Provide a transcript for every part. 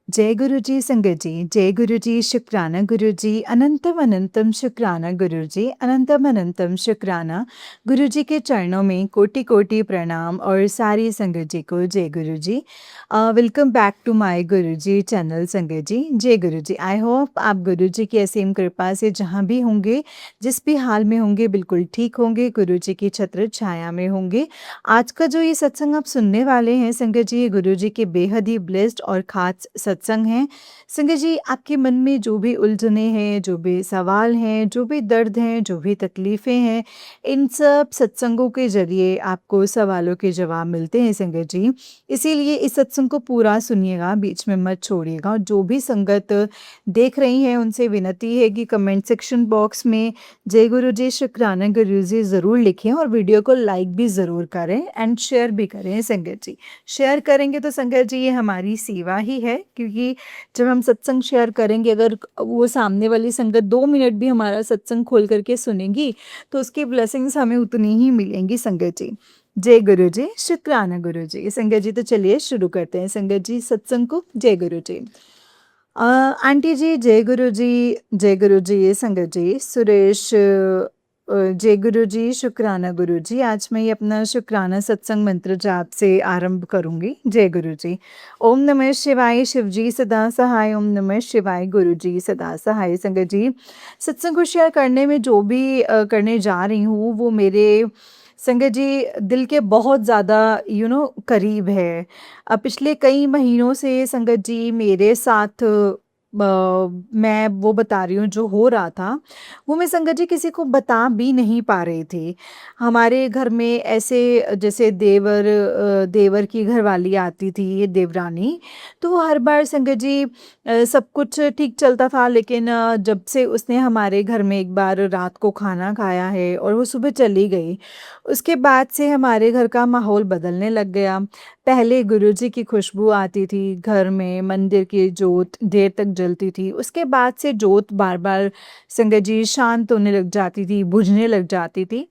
जय गुरु जी संगत जी, जय गुरु जी शुक्राना गुरु जी, अनंतम अनंतम शुक्राना गुरु जी, अनंतम अनंतम शुक्राना। गुरु जी के चरणों में कोटि कोटि प्रणाम और सारी संगत जी को जय गुरु जी। Welcome back to my Guru ji channel संगत जी। जय गुरु जी। आई होप आप गुरु जी की असीम कृपा से जहाँ भी होंगे, जिस भी हाल में होंगे, बिल्कुल ठीक होंगे, गुरु जी की छत्र छाया में होंगे। आज का जो ये सत्संग आप सुनने वाले हैं संगत जी, ये गुरु जी के बेहद ही ब्लेस्ड और खास सत्संग हैं। संगत जी, आपके मन में जो भी उलझने हैं, जो भी सवाल हैं, जो भी दर्द हैं, जो भी तकलीफ़ें हैं, इन सब सत्संगों के ज़रिए आपको सवालों के जवाब मिलते हैं संगत जी। इसीलिए इस सत्संग को पूरा सुनिएगा, बीच में मत छोड़िएगा। और जो भी संगत देख रही हैं, उनसे विनती है कि कमेंट सेक्शन बॉक्स में जय गुरु जी शुक्राना गुरु जी ज़रूर लिखें और वीडियो को लाइक भी ज़रूर करें एंड शेयर भी करें संगत जी। शेयर करेंगे तो संगत जी ये हमारी सेवा ही है, क्योंकि जब हम सत्संग शेयर करेंगे, अगर वो सामने वाली संगत 2 मिनट भी हमारा सत्संग खोल करके सुनेंगी, तो उसकी ब्लेसिंग्स हमें उतनी ही मिलेंगी संगत जी। जय गुरु जी शुक्राना गुरु जी। संगत जी, तो चलिए शुरू करते हैं संगत जी सत्संग को। जय गुरु जी। आंटी जी जय गुरु जी। जय गुरु जी संगत जी। सुरेश जय गुरु जी शुक्राना गुरु जी। आज मैं ये अपना शुक्राना सत्संग मंत्र जाप से आरंभ करूंगी। जय गुरु जी। ओम नमः शिवाय, शिव जी सदा सहाय। ओम नमः शिवाय, गुरु जी सदा सहाय। संगत जी, सत्संग को शेयर करने में जो भी करने जा रही हूँ, वो मेरे संगत जी दिल के बहुत ज़्यादा करीब है। पिछले कई महीनों से संगत जी मेरे साथ मैं वो बता रही हूँ जो हो रहा था, वो मैं संगत जी किसी को बता भी नहीं पा रही थी। हमारे घर में ऐसे जैसे देवर की घरवाली आती थी, ये देवरानी, तो वो हर बार संगत जी सब कुछ ठीक चलता था, लेकिन जब से उसने हमारे घर में एक बार रात को खाना खाया है और वो सुबह चली गई, उसके बाद से हमारे घर का माहौल बदलने लग गया। पहले गुरुजी की खुशबू आती थी घर में, मंदिर की जोत देर तक जलती थी। उसके बाद से जोत बार-बार संगत जी शांत होने लग जाती थी, बुझने लग जाती थी।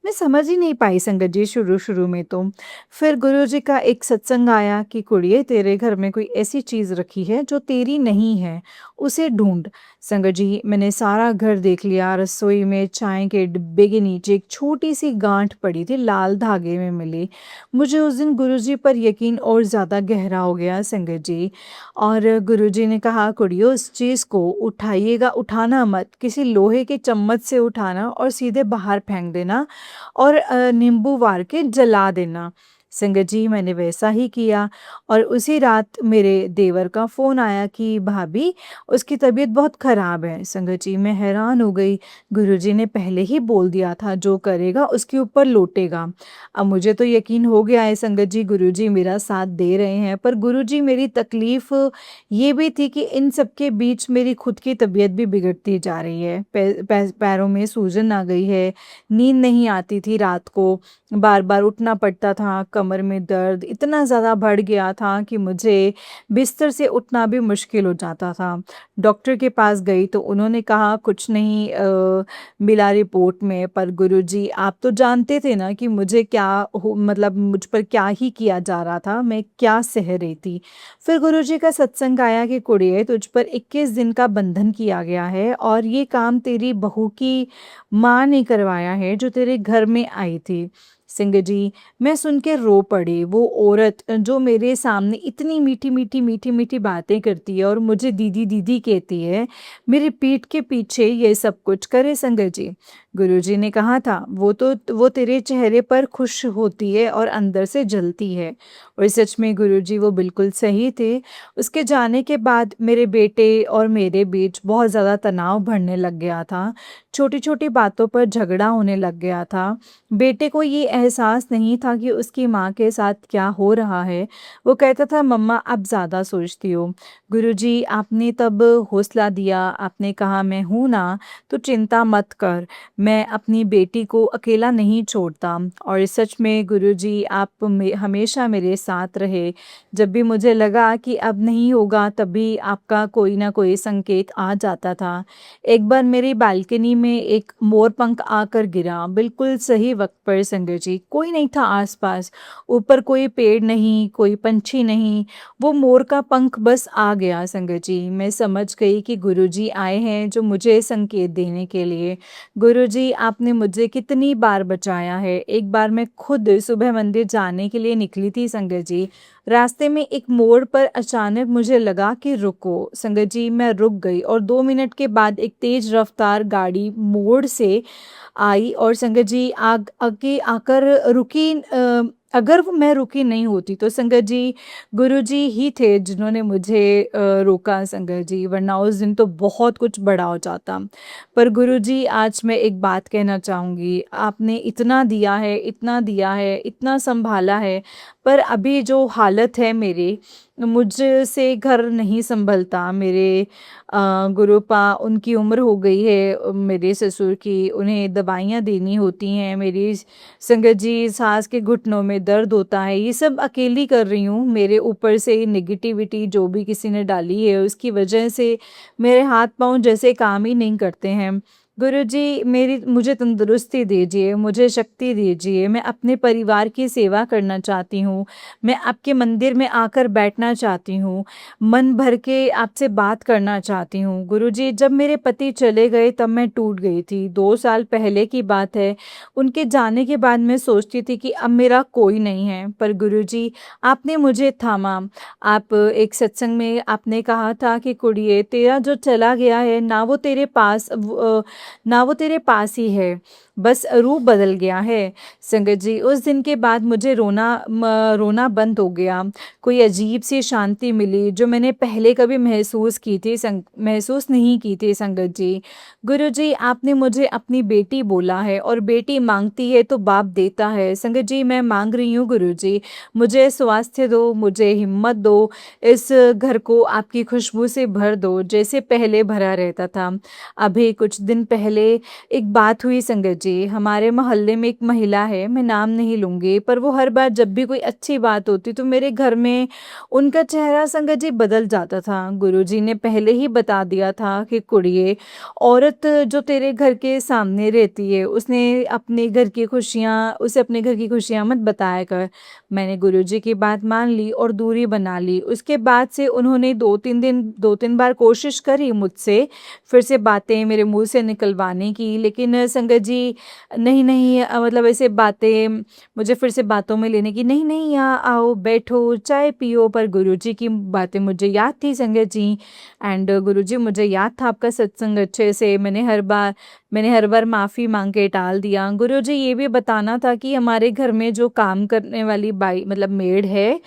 मैं समझ ही नहीं पाई संगत जी शुरू-शुरू में तो। फिर गुरुजी का एक सत्संग आया कि कुड़िए, तेरे घर में कोई ऐसी चीज़ रखी है जो तेरी नहीं है, उसे ढूँढ। संगत जी, मैंने सारा घर देख लिया। रसोई में चाय के डिब्बे के नीचे एक छोटी-सी गाँठ पड़ी थी, लाल धागे में मिली। मुझे उस दिन गुरुजी पर यकीन और ज़्यादा गहरा हो गया संगत जी। और गुरुजी ने कहा, कुड़ियों, उस चीज़ को उठाइएगा, उठाना मत, किसी लोहे के चम्मच से उठाना और सीधे बाहर फेंक देना और नींबू वार के जला देना। संगत जी, मैंने वैसा ही किया और उसी रात मेरे देवर का फ़ोन आया कि भाभी, उसकी तबीयत बहुत ख़राब है। संगत जी, मैं हैरान हो गई। गुरुजी ने पहले ही बोल दिया था, जो करेगा उसके ऊपर लौटेगा। अब मुझे तो यकीन हो गया है संगत जी, गुरुजी मेरा साथ दे रहे हैं, पर गुरुजी, मेरी तकलीफ़ ये भी थी कि इन सब के बीच मेरी खुद की तबीयत भी बिगड़ती जा रही है। पैरों में सूजन आ गई है, नींद नहीं आती थी रात को, बार-बार उठना पड़ता था, कमर में दर्द इतना ज़्यादा बढ़ गया था कि मुझे बिस्तर से उठना भी मुश्किल हो जाता था। डॉक्टर के पास गई तो उन्होंने कहा कुछ नहीं मिला रिपोर्ट में, पर गुरुजी, आप तो जानते थे ना कि मुझे क्या मतलब मुझ पर क्या ही किया जा रहा था, मैं क्या सह रही थी। फिर गुरुजी का सत्संग आया कि कुड़िए, तुझ पर 21 दिन का बंधन किया गया है और ये काम तेरी बहू की माँ ने करवाया है जो तेरे घर में आई थी। सिंह जी, मैं सुन के रो पड़ी। वो औरत जो मेरे सामने इतनी मीठी-मीठी बातें करती है और मुझे दीदी-दीदी कहती है, मेरी पीठ के पीछे ये सब कुछ करे संगत जी। गुरुजी ने कहा था, वो तेरे चेहरे पर खुश होती है और अंदर से जलती है। और सच में गुरुजी वो बिल्कुल सही थे। उसके जाने के बाद मेरे बेटे और मेरे बीच बहुत ज़्यादा तनाव बढ़ने लग गया था। छोटी-छोटी बातों पर झगड़ा होने लग गया था। बेटे को ये एहसास नहीं था कि उसकी माँ के साथ क्या हो रहा है। वो कहता था, मम्मा आप ज़्यादा सोचती हो। गुरुजी, आपने तब हौसला दिया, आपने कहा मैं हूँ ना, तो चिंता मत कर। मैं अपनी बेटी को अकेला नहीं छोड़ता। और सच में गुरुजी आप हमेशा मेरे साथ रहे। जब भी मुझे लगा कि अब नहीं होगा तभी आपका कोई ना कोई संकेत आ जाता था। एक बार मेरी बालकनी में एक मोर पंख आकर गिरा, बिल्कुल सही वक्त पर संगत जी। कोई नहीं था आसपास, ऊपर कोई पेड़ नहीं, कोई पंछी नहीं, वो मोर का पंख बस आ गया संगत जी। मैं समझ गई कि गुरुजी आए हैं जो मुझे संकेत देने के लिए। गुरुजी आपने मुझे कितनी बार बचाया है। एक बार मैं खुद सुबह मंदिर जाने के लिए निकली थी संगत जी। रास्ते में एक मोड़ पर अचानक मुझे लगा कि रुको। संगत जी मैं रुक गई और 2 मिनट के बाद एक तेज रफ्तार गाड़ी मोड़ से आई और संगत जी आग आगे आकर रुकी। अगर वो मैं रुकी नहीं होती तो संगत जी गुरुजी ही थे जिन्होंने मुझे रोका संगत जी, वरना उस दिन तो बहुत कुछ बड़ा हो जाता। पर गुरुजी आज मैं एक बात कहना चाहूँगी, आपने इतना दिया है, इतना दिया है, इतना संभाला है, पर अभी जो हालत है मेरी, मुझसे घर नहीं संभलता। मेरे गुरुपा उनकी उम्र हो गई है, मेरे ससुर की, उन्हें दवाइयाँ देनी होती हैं। मेरी संगत जी सास के घुटनों में दर्द होता है, ये सब अकेली कर रही हूँ। मेरे ऊपर से नेगेटिविटी जो भी किसी ने डाली है उसकी वजह से मेरे हाथ पाँव जैसे काम ही नहीं करते हैं। गुरुजी मेरी मुझे तंदुरुस्ती दीजिए, मुझे शक्ति दीजिए। मैं अपने परिवार की सेवा करना चाहती हूँ। मैं आपके मंदिर में आकर बैठना चाहती हूँ। मन भर के आपसे बात करना चाहती हूँ। गुरुजी जब मेरे पति चले गए तब मैं टूट गई थी। 2 साल पहले की बात है। उनके जाने के बाद मैं सोचती थी कि अब मेरा कोई नहीं है, पर गुरुजी आपने मुझे थामा। आप एक सत्संग में आपने कहा था कि कुड़िए तेरा जो चला गया है ना वो तेरे पास ही है, बस रूप बदल गया है। संगत जी उस दिन के बाद मुझे रोना बंद हो गया। कोई अजीब सी शांति मिली जो मैंने पहले कभी महसूस नहीं की थी संगत जी। गुरु जी आपने मुझे अपनी बेटी बोला है और बेटी मांगती है तो बाप देता है। संगत जी मैं मांग रही हूँ गुरु जी, मुझे स्वास्थ्य दो, मुझे हिम्मत दो, इस घर को आपकी खुशबू से भर दो जैसे पहले भरा रहता था। अभी कुछ दिन पहले एक बात हुई संगत जी, हमारे मोहल्ले में एक महिला है, मैं नाम नहीं लूँगी, पर वो हर बार जब भी कोई अच्छी बात होती तो मेरे घर में उनका चेहरा संगत जी बदल जाता था। गुरुजी ने पहले ही बता दिया था कि कुड़िए औरत जो तेरे घर के सामने रहती है उसे अपने घर की खुशियाँ मत बताया कर। मैंने गुरुजी की बात मान ली और दूरी बना ली। उसके बाद से उन्होंने 2-3 बार कोशिश करी मुझसे फिर से बातें मेरे मुंह से निकलवाने की, लेकिन संगत जी नहीं नहीं मतलब ऐसे बातें मुझे फिर से बातों में लेने की, नहीं नहीं यहाँ आओ बैठो चाय पियो। पर गुरुजी की बातें मुझे याद थी संगत जी, एंड गुरुजी मुझे याद था आपका सत्संग अच्छे से। मैंने हर बार माफ़ी मांग के टाल दिया। गुरुजी ये भी बताना था कि हमारे घर में जो काम करने वाली बाई मतलब मेड है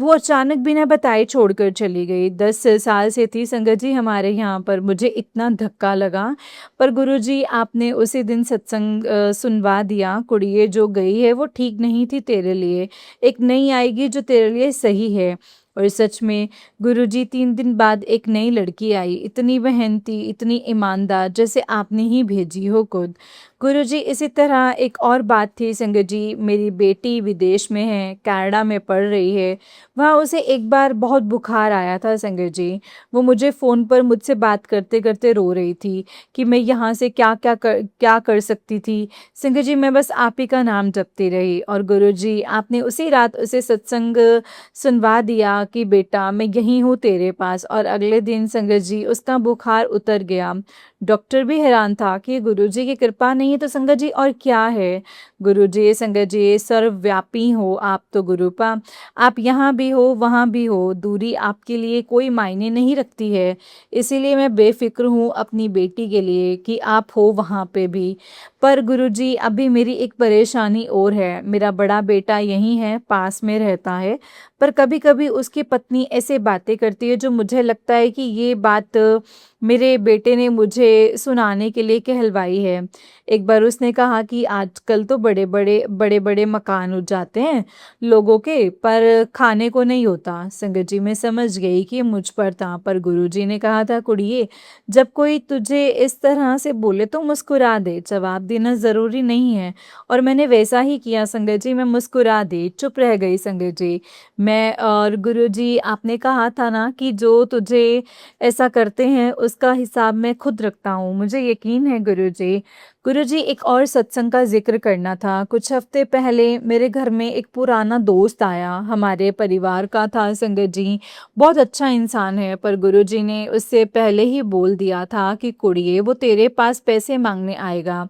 वो अचानक बिना बताए छोड़कर चली गई। 10 साल से थी संगत जी हमारे यहाँ पर। मुझे इतना धक्का लगा, पर गुरुजी आपने उसी दिन सत्संग सुनवा दिया, कुड़िए जो गई है वो ठीक नहीं थी तेरे लिए, एक नई आएगी जो तेरे लिए सही है। और सच में गुरुजी 3 दिन बाद एक नई लड़की आई, इतनी मेहनती, इतनी ईमानदार, जैसे आपने ही भेजी हो खुद। गुरुजी इसी तरह एक और बात थी संगत जी, मेरी बेटी विदेश में है, कनाडा में पढ़ रही है। वहाँ उसे एक बार बहुत बुखार आया था संगत जी। वो मुझे फ़ोन पर मुझसे बात करते करते रो रही थी कि मैं यहाँ से क्या कर सकती थी। संगत जी मैं बस आप ही का नाम जपती रही और गुरुजी आपने उसी रात उसे सत्संग सुनवा दिया कि बेटा मैं यहीं हूँ तेरे पास। और अगले दिन संगत जी उसका बुखार उतर गया। डॉक्टर भी हैरान था कि गुरुजी की कृपा नहीं है तो संगत जी और क्या है। गुरुजी संगत जी सर्वव्यापी हो आप तो गुरुपा, आप यहाँ भी हो वहाँ भी हो, दूरी आपके लिए कोई मायने नहीं रखती है। इसीलिए मैं बेफिक्र हूँ अपनी बेटी के लिए कि आप हो वहाँ पे भी। पर गुरुजी अभी मेरी एक परेशानी और है। मेरा बड़ा बेटा यहीं है, पास में रहता है, पर कभी कभी उसकी पत्नी ऐसे बातें करती है जो मुझे लगता है कि ये बात मेरे बेटे ने मुझे सुनाने के लिए कहलवाई है। एक बार उसने कहा कि आजकल तो बड़े-बड़े मकान हो जाते हैं लोगों के, पर खाने को नहीं होता। संगत जी, मैं समझ गई कि ये मुझ पर था, पर गुरुजी ने कहा था, कुड़िए, जब कोई तुझे इस तरह से बोले तो मुस्कुरा दे, जवाब देना ज़रूरी नहीं है। और मैंने वैसा ही किया संगत जी, मैं मुस्कुरा दी, चुप रह गई संगत जी। मैं और गुरुजी, आपने कहा था ना कि जो तुझे ऐसा करते हैं उसका हिसाब मैं खुद रखता हूँ, मुझे यकीन है गुरुजी। गुरुजी, एक और सत्संग का ज़िक्र करना था। कुछ हफ्ते पहले मेरे घर में एक पुराना दोस्त आया, हमारे परिवार का था संगत जी। बहुत अच्छा इंसान है, पर गुरुजी ने उससे पहले ही बोल दिया था कि कुड़िए, वो तेरे पास पैसे मांगने आएगा,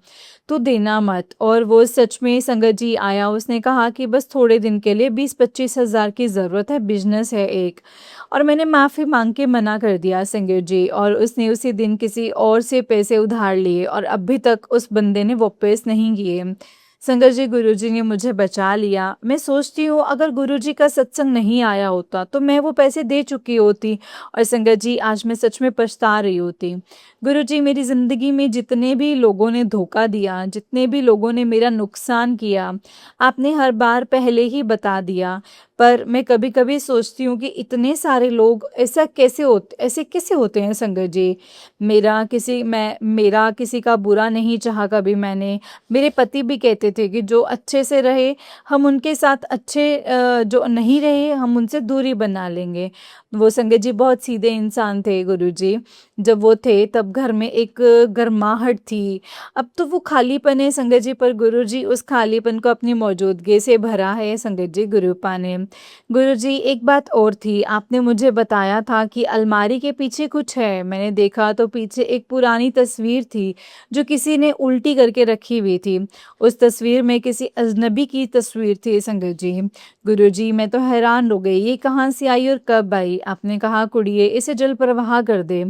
तू देना मत। और वो सच में संगत जी आया, उसने कहा कि बस थोड़े दिन के लिए 20-25 हज़ार की ज़रूरत है, बिजनेस है एक। और मैंने माफ़ी मांग के मना कर दिया संगत जी, और उसने उसी दिन किसी और से पैसे उधार लिए और अभी तक उस बंदे ने वापस नहीं किए। संगत जी, गुरुजी ने मुझे बचा लिया। मैं सोचती हूँ, अगर गुरुजी का सत्संग नहीं आया होता तो मैं वो पैसे दे चुकी होती, और संगत जी आज मैं सच में पछता रही होती। गुरुजी, मेरी ज़िंदगी में जितने भी लोगों ने धोखा दिया, जितने भी लोगों ने मेरा नुकसान किया, आपने हर बार पहले ही बता दिया। पर मैं कभी-कभी सोचती हूँ कि इतने सारे लोग ऐसे कैसे होते हैं संगत जी? मेरा किसी का बुरा नहीं चाहा कभी मैंने। मेरे पति भी कहते थे कि जो अच्छे से रहे, हम उनके साथ अच्छे, जो नहीं रहे हम उनसे दूरी बना लेंगे। वो संगत जी बहुत सीधे इंसान थे गुरुजी। जब वो थे तब घर में एक गर्माहट थी। अब तो वो खालीपन है संगत जी, पर गुरुजी उस खालीपन को अपनी मौजूदगी से भरा है संगत जी, गुरुपा ने। गुरुजी, एक बात और थी, आपने मुझे बताया था कि अलमारी के पीछे कुछ है। मैंने देखा तो पीछे एक पुरानी तस्वीर थी जो किसी ने उल्टी करके रखी हुई थी। उस तस्वीर में किसी अजनबी की तस्वीर थी संगत जी। गुरुजी, मैं तो हैरान हो गई, ये कहाँ से आई और कब आई? आपने कहा, कुड़िए, इसे जल प्रवाह कर दे।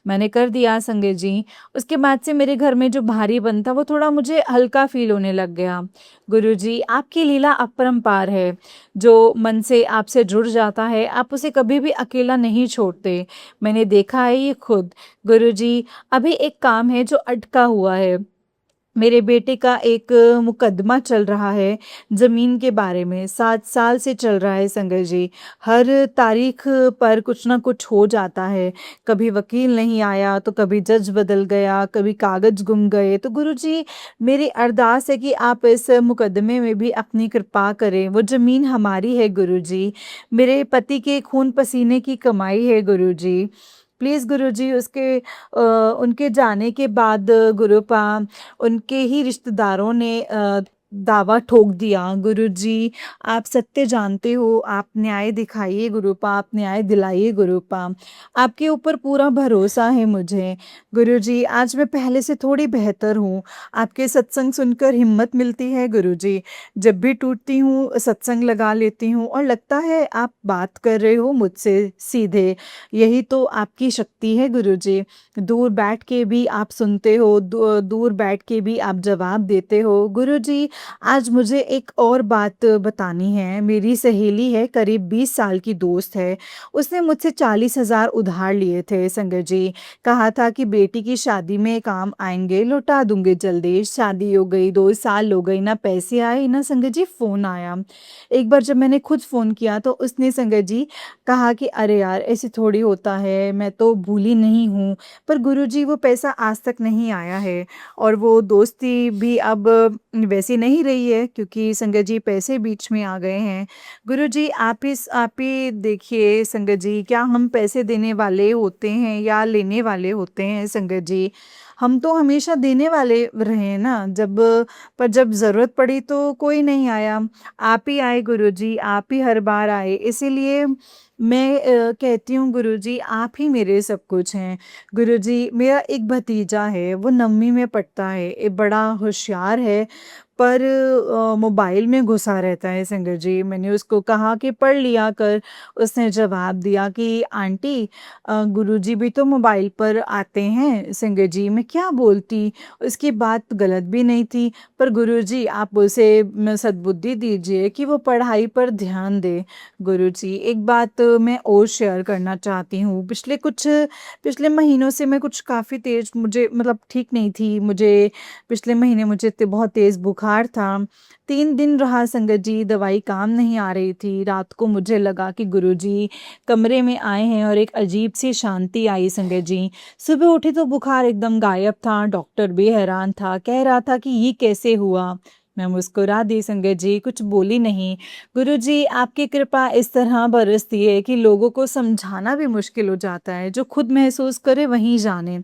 मैंने कर दिया संगत जी। उसके बाद से मेरे घर में जो भारीपन था वो थोड़ा मुझे हल्का फील होने लग गया। गुरुजी, आपकी लीला अपरंपार है। जो मन से आपसे जुड़ जाता है, आप उसे कभी भी अकेला नहीं छोड़ते। मैंने देखा है ये खुद। गुरुजी, अभी एक काम है जो अटका हुआ है। मेरे बेटे का एक मुकदमा चल रहा है ज़मीन के बारे में, 7 साल से चल रहा है संगत जी। हर तारीख पर कुछ ना कुछ हो जाता है। कभी वकील नहीं आया, तो कभी जज बदल गया, कभी कागज़ गुम गए। तो गुरुजी, मेरी अरदास है कि आप इस मुकदमे में भी अपनी कृपा करें। वो ज़मीन हमारी है गुरुजी, मेरे पति के खून पसीने की कमाई है गुरुजी। प्लीज़ गुरुजी, उनके जाने के बाद गुरुपा, उनके ही रिश्तेदारों ने दावा ठोक दिया। गुरुजी, आप सत्य जानते हो, आप न्याय दिखाइए गुरुपा, आप न्याय दिलाइए गुरुपा। आपके ऊपर पूरा भरोसा है मुझे। गुरुजी, आज मैं पहले से थोड़ी बेहतर हूँ। आपके सत्संग सुनकर हिम्मत मिलती है गुरुजी। जब भी टूटती हूँ सत्संग लगा लेती हूँ और लगता है आप बात कर रहे हो मुझसे सीधे। यही तो आपकी शक्ति है गुरुजी। दूर बैठ के भी आप सुनते हो, दूर बैठ के भी आप जवाब देते हो। गुरुजी, आज मुझे एक और बात बतानी है। मेरी सहेली है, करीब 20 साल की दोस्त है। उसने मुझसे 40,000 उधार लिए थे संगत जी। कहा था कि बेटी की शादी में काम आएँगे, लौटा दूँगे जल्दी। शादी हो गई, 2 साल हो गई, ना पैसे आए, ना संगत जी फ़ोन आया। एक बार जब मैंने खुद फ़ोन किया तो उसने संगत जी कहा कि अरे यार, ऐसे थोड़ी होता है, मैं तो भूली नहीं हूँ। पर गुरुजी, वो पैसा आज तक नहीं आया है, और वो दोस्ती भी अब वैसी नहीं रही है, क्योंकि संगत जी पैसे बीच में आ गए हैं। गुरुजी, आप ही देखिए संगत जी, क्या हम पैसे देने वाले होते हैं या लेने वाले होते हैं संगत जी? हम तो हमेशा देने वाले रहे हैं ना, पर जब ज़रूरत पड़ी तो कोई नहीं आया। आप ही आए गुरुजी, आप ही हर बार आए। इसीलिए मैं कहती हूँ गुरुजी, आप ही मेरे सब कुछ हैं। गुरुजी, मेरा एक भतीजा है, वो 9वीं में पढ़ता है, बड़ा होशियार है, पर मोबाइल में घुसा रहता है संगत जी। मैंने उसको कहा कि पढ़ लिया कर, उसने जवाब दिया कि आंटी, गुरुजी भी तो मोबाइल पर आते हैं संगत जी। मैं क्या बोलती, उसकी बात गलत भी नहीं थी, पर गुरुजी आप उसे सद्बुद्धि दीजिए कि वो पढ़ाई पर ध्यान दे। गुरुजी, एक बात मैं और शेयर करना चाहती हूँ। पिछले महीनों से मैं कुछ काफ़ी तेज़, मुझे मतलब ठीक नहीं थी। पिछले महीने मुझे बहुत तेज़ बुखार बुखार था। 3 दिन रहा संगत जी, दवाई काम नहीं आ रही थी। रात को मुझे लगा कि गुरुजी कमरे में आए हैं और एक अजीब-सी शांति आई संगत जी। सुबह उठी तो बुखार एकदम गायब था, डॉक्टर भी हैरान था, कह रहा था कि ये कैसे हुआ? मैं मुस्कुरा दी संगत जी, कुछ बोली नहीं। गुरुजी आपकी कृपा इस तरह बरसती है कि लोगों को समझाना भी मुश्किल हो जाता है, जो खुद महसूस करे वही जाने।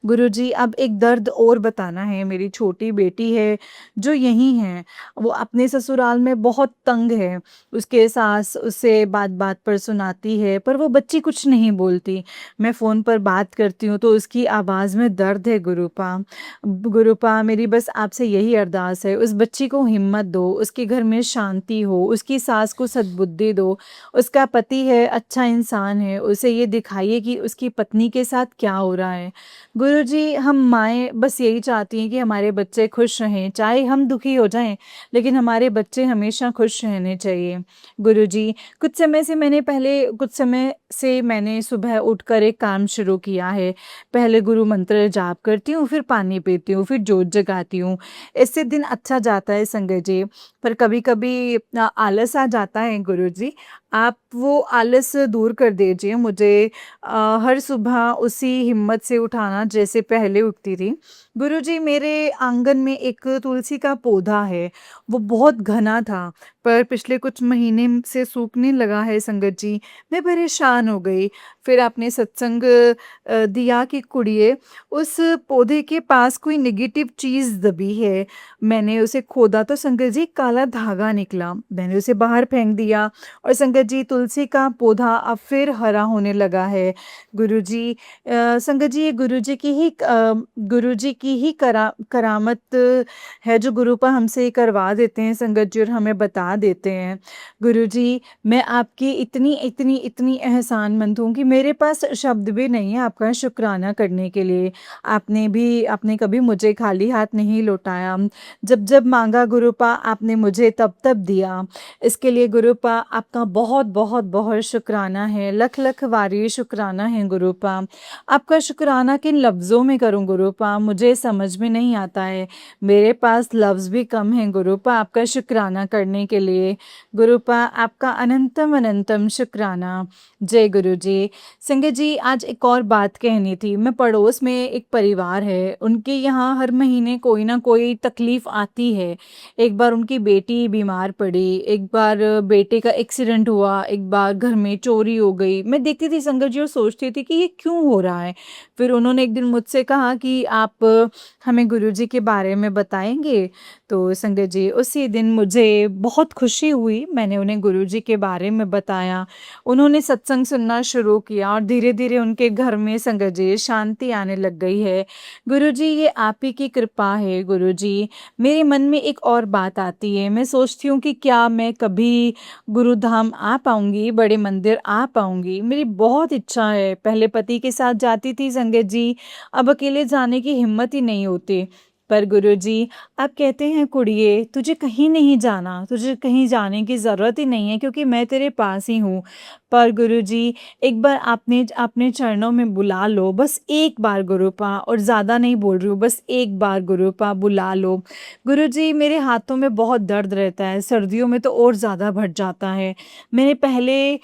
गुरुजी अब एक दर्द और बताना है, मेरी छोटी बेटी है जो यहीं है, वो अपने ससुराल में बहुत तंग है। उसके सास उसे बात-बात पर सुनाती है, पर वो बच्ची कुछ नहीं बोलती। मैं फ़ोन पर बात करती हूँ तो उसकी आवाज़ में दर्द है गुरुपा। गुरुपा मेरी बस आपसे यही अरदास है, उस बच्ची को हिम्मत दो, उसके घर में शांति हो, उसकी सास को सद्बुद्धि दो। उसका पति है, अच्छा इंसान है, उसे ये दिखाइए कि उसकी पत्नी के साथ क्या हो रहा है। गुरुजी हम माएँ बस यही चाहती हैं कि हमारे बच्चे खुश रहें, चाहे हम दुखी हो जाएँ, लेकिन हमारे बच्चे हमेशा खुश रहने चाहिए। गुरुजी कुछ समय से मैंने सुबह उठकर एक काम शुरू किया है। पहले गुरु मंत्र जाप करती हूँ, फिर पानी पीती हूँ, फिर जोत जगाती हूँ। इससे दिन अच्छा जाता है संगत जी, पर कभी-कभी आलस आ जाता है गुरुजी। आप वो आलस दूर कर दीजिए मुझे हर सुबह उसी हिम्मत से उठाना जैसे पहले उठती थी। गुरुजी मेरे आंगन में एक तुलसी का पौधा है, वो बहुत घना था, पर पिछले कुछ महीने से सूखने लगा है संगत जी। मैं परेशान हो गई। फिर आपने सत्संग दिया कि कुड़िए उस पौधे के पास कोई नेगेटिव चीज़ दबी है। मैंने उसे खोदा तो संगत जी काला धागा निकला। मैंने उसे बाहर फेंक दिया और संगत जी तुलसी का पौधा अब फिर हरा होने लगा है। गुरुजी संगत जी ये गुरुजी की ही करामत है जो गुरुपा हमसे करवा देते हैं संगत जी और हमें बता देते हैं। गुरुजी मैं आपकी इतनी एहसानमंद हूँ कि मेरे पास शब्द भी नहीं है आपका शुक्राना करने के लिए। आपने कभी मुझे खाली हाथ नहीं लौटाया। जब माँगा गुरुपा आपने मुझे तब दिया। इसके लिए गुरुपा आपका बहुत शुक्राना है। लख वारी शुक्राना है गुरुपा। आपका शुक्राना किन लफ्ज़ों में करूँ गुरुपा मुझे समझ में नहीं आता है। मेरे पास लफ्ज़ भी कम हैं गुरुपा आपका शुक्राना करने के लिए। गुरुपा आपका अनंतम अनंतम शुक्राना। जय गुरु जी। संगत जी आज एक और बात कहनी थी। मैं पड़ोस में एक परिवार है, उनके यहाँ हर महीने कोई ना कोई तकलीफ़ आती है। एक बार उनकी बेटी बीमार पड़ी, एक बार बेटे का एक्सीडेंट हुआ, एक बार घर में चोरी हो गई। मैं देखती थी संगत जी और सोचती थी कि ये क्यों हो रहा है? फिर उन्होंने एक दिन मुझसे कहा कि आप हमें गुरुजी के बारे में बताएँगे? तो संगत जी उसी दिन मुझे बहुत खुशी हुई, मैंने उन्हें गुरुजी के बारे में बताया। उन्होंने सत्संग सुनना शुरू किया और धीरे-धीरे उनके घर में संगत जी शांति आने लग गई है। गुरुजी ये आप ही की कृपा है गुरुजी। मेरे मन में एक और बात आती है, मैं सोचती हूँ कि क्या मैं कभी गुरुधाम आ पाऊँगी, बड़े मंदिर आ पाऊँगी? मेरी बहुत इच्छा है, पहले पति के साथ जाती थी संगत जी, अब अकेले जाने की हिम्मत ही नहीं होती। पर गुरुजी आप कहते हैं कुड़िए तुझे कहीं नहीं जाना, तुझे कहीं जाने की ज़रूरत ही नहीं है क्योंकि मैं तेरे पास ही हूँ। पर गुरुजी एक बार आपने अपने चरणों में बुला लो, बस एक बार गुरुपा और ज़्यादा नहीं बोल रही हूँ, बस एक बार गुरुपा बुला लो। गुरुजी मेरे हाथों में बहुत दर्द रहता है, सर्दियों में तो और ज़्यादा बढ़ जाता है। मैंने पहले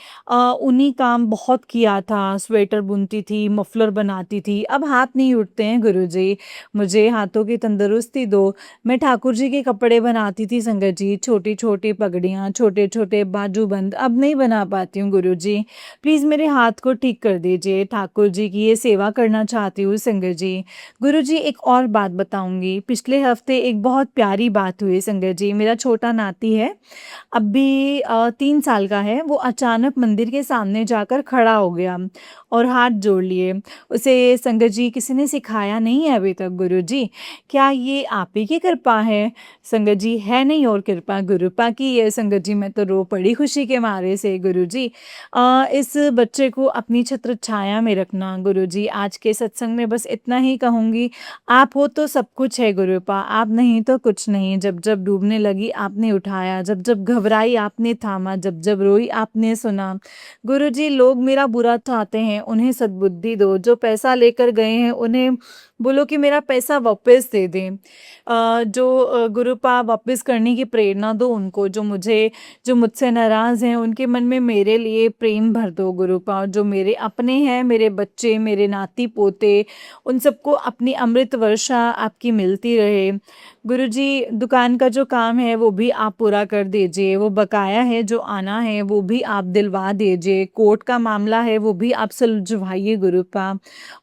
ऊनी काम बहुत किया था, स्वेटर बुनती थी, मफलर बनाती थी, अब हाथ नहीं उठते हैं गुरुजी। मुझे हाथों की तंदुरुस्ती दो। मैं ठाकुर जी के कपड़े बनाती थी संगत जी, छोटी-छोटी पगड़ियाँ, छोटे-छोटे बाजूबंद, अब नहीं बना पाती हूँ गुरुजी। प्लीज़ मेरे हाथ को ठीक कर दीजिए, ठाकुर जी की ये सेवा करना चाहती हूँ संगत जी। गुरुजी एक और बात बताऊँगी, पिछले हफ्ते एक बहुत प्यारी बात हुई संगत जी, मेरा छोटा नाती है, अभी 3 साल का है, वो अचानक मंदिर के सामने जाकर खड़ा हो गया और हाथ जोड़ लिए। उसे संगत जी किसी ने सिखाया नहीं है अभी तक गुरुजी। क्या ये आप ही की कृपा है? संगत जी है नहीं और कृपा गुरुपा की है संगत जी, मैं तो रो पड़ी खुशी के मारे से गुरुजी। इस बच्चे को अपनी छत्र छाया में रखना गुरुजी। आज के सत्संग में बस इतना ही कहूँगी, आप हो तो सब कुछ है गुरुपा, आप नहीं तो कुछ नहीं। जब डूबने लगी आपने उठाया, जब घबराई आपने थामा, जब रोई आपने सुना। गुरुजी लोग मेरा बुरा चाहते हैं, उन्हें सद्बुद्धि दो, जो पैसा लेकर गए हैं उन्हें बोलो कि मेरा पैसा वापस दे दें। गुरुपा वापस करने की प्रेरणा दो उनको, जो मुझसे नाराज़ हैं उनके मन में मेरे लिए प्रेम भर दो गुरुपा। जो मेरे अपने हैं, मेरे बच्चे, मेरे नाती पोते, उन सबको अपनी अमृत वर्षा आपकी मिलती रहे। गुरुजी, दुकान का जो काम है वो भी आप पूरा कर दीजिए, वो बकाया है जो आना है वो भी आप दिलवा दीजिए, कोर्ट का मामला है वो भी आप सुलझवाइए गुरुपा।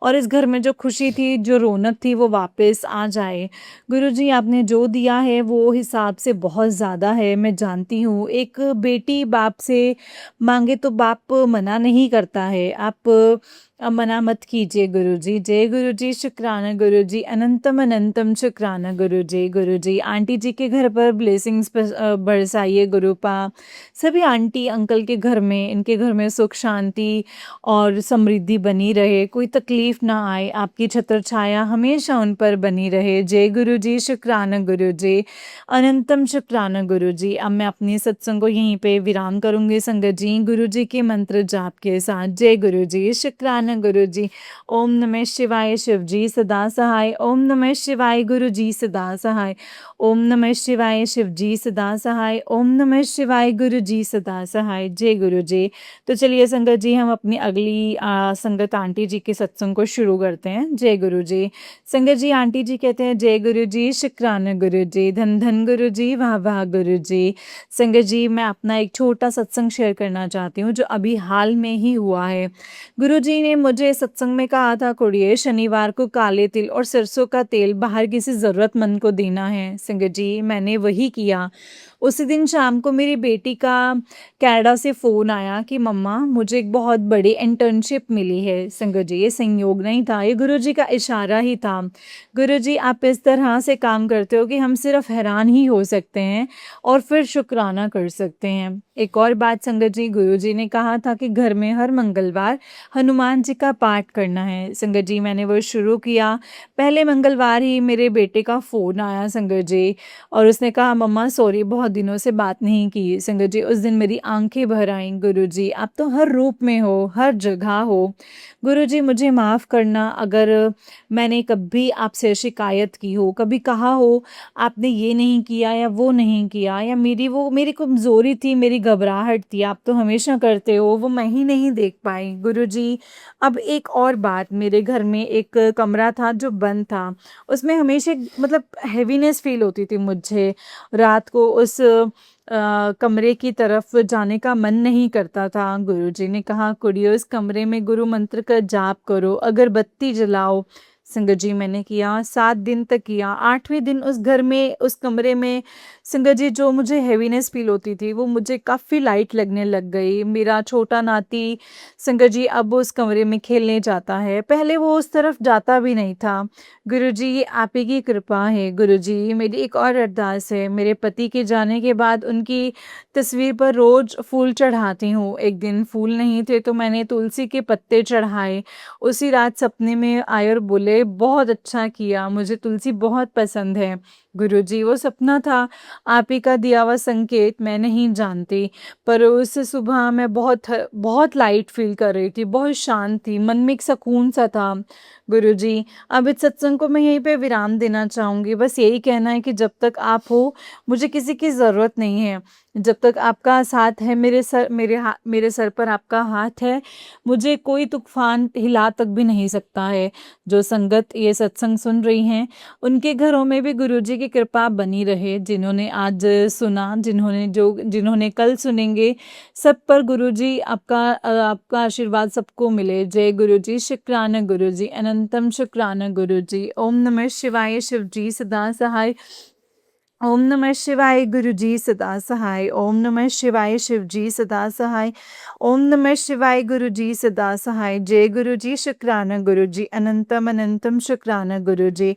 और इस घर में जो खुशी थी, जो रौनक थी, वो वापस आ जाए। गुरुजी, आपने जो दिया है वो हिसाब से बहुत ज़्यादा है, मैं जानती हूँ। एक बेटी बाप से मांगे तो बाप मना नहीं करता है। आप मना मत कीजिए गुरुजी। जय गुरुजी, शुक्राना गुरुजी, अनंतम अनंतम शुक्राना गुरुजी। गुरुजी, आंटी जी के घर पर ब्लेसिंग्स बरसाइए गुरुपा। सभी आंटी अंकल के घर में, इनके घर में सुख शांति और समृद्धि बनी रहे, कोई तकलीफ ना आए, आपकी छत्र छाया हमेशा उन पर बनी रहे। जय गुरु जी, शुक्राना गुरु जी, अनंतम शुक्राना गुरु जी। अब मैं अपनी सत्संग को यहीं पे विराम करूंगी संगत जी, गुरु जी के मंत्र जाप के साथ। जय गुरु जी, शुक्राना गुरु जी। ओम नमः शिवाय, शिव जी सदा सहाय। ओम नमः शिवाय, गुरु जी सदा सहाय। ओम नमः शिवाय, शिव जी सदा सहाय। ओम नमः शिवाय, गुरु जी सदा सहाय। जय गुरु जी। तो चलिए संगत जी, हम अपनी अगली संगत आंटी जी के सत्संग को शुरू करते हैं। जय गुरु जी। संगत जी, आंटी जी कहते हैं, जय गुरु जी, शुक्राना गुरु जी, धन धन गुरु जी, वाह वाह गुरु जी। संगत जी, मैं अपना एक छोटा सत्संग शेयर करना चाहती हूँ जो अभी हाल में ही हुआ है। गुरु जी ने मुझे सत्संग में कहा था, कुड़िए शनिवार को काले तिल और सरसों का तेल बाहर किसी ज़रूरतमंद को देना है। संगत जी, मैंने वही किया। उसी दिन शाम को मेरी बेटी का कनाडा से फ़ोन आया कि मम्मा, मुझे एक बहुत बड़ी इंटर्नशिप मिली है। संगत जी, ये संयोग नहीं था, ये गुरुजी का इशारा ही था। गुरुजी, आप इस तरह से काम करते हो कि हम सिर्फ हैरान ही हो सकते हैं और फिर शुक्राना कर सकते हैं। एक और बात संगत जी, गुरुजी ने कहा था कि घर में हर मंगलवार हनुमान जी का पाठ करना है। संगत जी, मैंने वो शुरू किया। पहले मंगलवार ही मेरे बेटे का फ़ोन आया संगत जी, और उसने कहा, मम्मा सॉरी, बहुत दिनों से बात नहीं की। संगत जी, उस दिन मेरी आंखें भर आईं। गुरुजी, आप तो हर रूप में हो, हर जगह हो। गुरुजी, मुझे माफ़ करना अगर मैंने कभी आपसे शिकायत की हो, कभी कहा हो आपने ये नहीं किया या वो नहीं किया, या मेरी कमज़ोरी थी, मेरी घबराहट थी, आप तो हमेशा करते हो, वो मैं ही नहीं देख पाई। गुरुजी, अब एक और बात, मेरे घर में एक कमरा था जो बंद था, उसमें हमेशा मतलब हैवीनेस फील होती थी मुझे। रात को उस कमरे की तरफ जाने का मन नहीं करता था। गुरुजी ने कहा, कुड़ियो इस कमरे में गुरु मंत्र का जाप करो, अगरबत्ती जलाओ। संगत जी, मैंने किया, 7 दिन तक किया। 8वें दिन उस घर में, उस कमरे में संगत जी, जो मुझे हैवीनेस फील होती थी वो मुझे काफ़ी लाइट लगने लग गई। मेरा छोटा नाती संगत जी अब उस कमरे में खेलने जाता है, पहले वो उस तरफ जाता भी नहीं था। गुरुजी, ये आप ही की कृपा है। गुरुजी, मेरी एक और अरदास है, मेरे पति के जाने के बाद उनकी तस्वीर पर रोज़ फूल चढ़ाती हूँ। एक दिन फूल नहीं थे तो मैंने तुलसी के पत्ते चढ़ाए। उसी रात सपने में आए और बोले, बहुत अच्छा किया, मुझे तुलसी बहुत पसंद है। गुरुजी, वो सपना था, आप ही का दिया हुआ संकेत, मैं नहीं जानती। पर उस सुबह मैं बहुत बहुत लाइट फील कर रही थी, बहुत शांत थी, मन में एक सुकून सा था। गुरुजी, अब इस सत्संग को मैं यहीं पे विराम देना चाहूँगी। बस यही कहना है कि जब तक आप हो, मुझे किसी की ज़रूरत नहीं है। जब तक आपका साथ है, मेरे सर पर आपका हाथ है, मुझे कोई तूफान हिला तक भी नहीं सकता है। जो संगत ये सत्संग सुन रही हैं, उनके घरों में भी गुरुजी की कृपा बनी रहे। जिन्होंने आज सुना, जिन्होंने कल सुनेंगे, सब पर गुरुजी आपका आशीर्वाद सबको मिले। जय गुरुजी, शुक्राना गुरुजी, अनंतम शुक्राना गुरुजी। ओम नमः शिवाय, शिव जी सदा सहाय। ओम नमः शिवाय, गुरु जी सदा सहाय। ओम नमः शिवाय, शिव जी सदा सहाय। ओम नमः शिवाय, गुरु जी सदा सहाय। जय गुरु जी, शुक्राना गुरु जी, अनंतम अनंतम शुक्राना गुरु जी।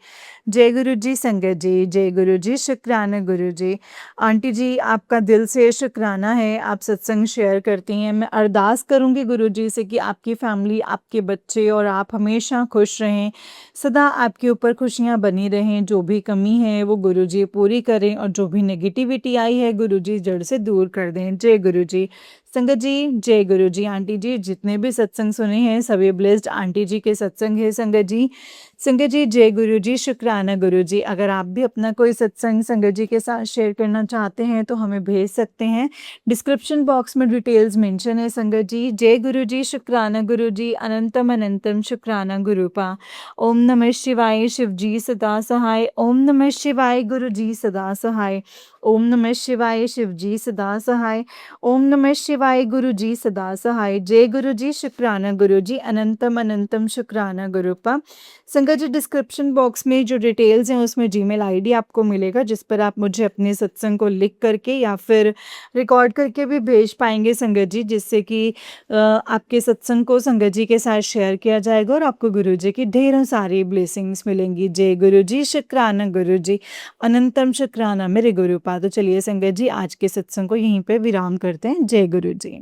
जय गुरु जी संगत जी, जय गुरु जी, शुक्राना गुरु जी। आंटी जी, आपका दिल से शुक्राना है, आप सत्संग शेयर करती हैं। मैं अरदास करूंगी गुरु जी से कि आपकी फैमिली, आपके बच्चे और आप हमेशा खुश रहें, सदा आपके ऊपर खुशियां बनी रहें। जो भी कमी है वो गुरुजी पूरी करें, और जो भी नेगेटिविटी आई है गुरुजी जड़ से दूर कर दें। जय गुरुजी। संगत जी, जय गुरु जी। आंटी जी, जितने भी सत्संग सुने हैं सभी ब्लेस्ड आंटी जी के सत्संग है संगत जी। संगत जी, जय गुरु जी, शुक्राना गुरु जी। अगर आप भी अपना कोई सत्संग संगत जी के साथ शेयर करना चाहते हैं तो हमें भेज सकते हैं। डिस्क्रिप्शन बॉक्स में डिटेल्स मेंशन है संगत जी। जय गुरु जी, शुक्राना गुरु जी, अनंतम अनंतम शुक्राना गुरुपा। ओम नमः शिवाय, शिव जी सदा सहाय। ओम नमः शिवाय, गुरु जी सदा सहाय। ओम नमः शिवाय, शिव जी सदा सहाय। ओम नमः शिवाय, गुरु जी सदा सहाय। जय गुरु जी, शुक्राना गुरु जी, अनंतम अनंतम शुक्राना गुरुपा। संगत जी, डिस्क्रिप्शन बॉक्स में जो डिटेल्स हैं उसमें जीमेल आईडी आपको मिलेगा जिस पर आप मुझे अपने सत्संग को लिख करके या फिर रिकॉर्ड करके भी भेज पाएंगे संगत जी, जिससे कि आपके सत्संग को संगत जी के साथ शेयर किया जाएगा और आपको गुरु जी की ढेरों सारी ब्लेसिंग्स मिलेंगी। जय गुरु जी, शुक्राना गुरु जी, अनंतम शुक्राना मेरे गुरुपा। तो चलिए संगत जी, आज के सत्संग को यहीं पे विराम करते हैं। जय गुरु जी।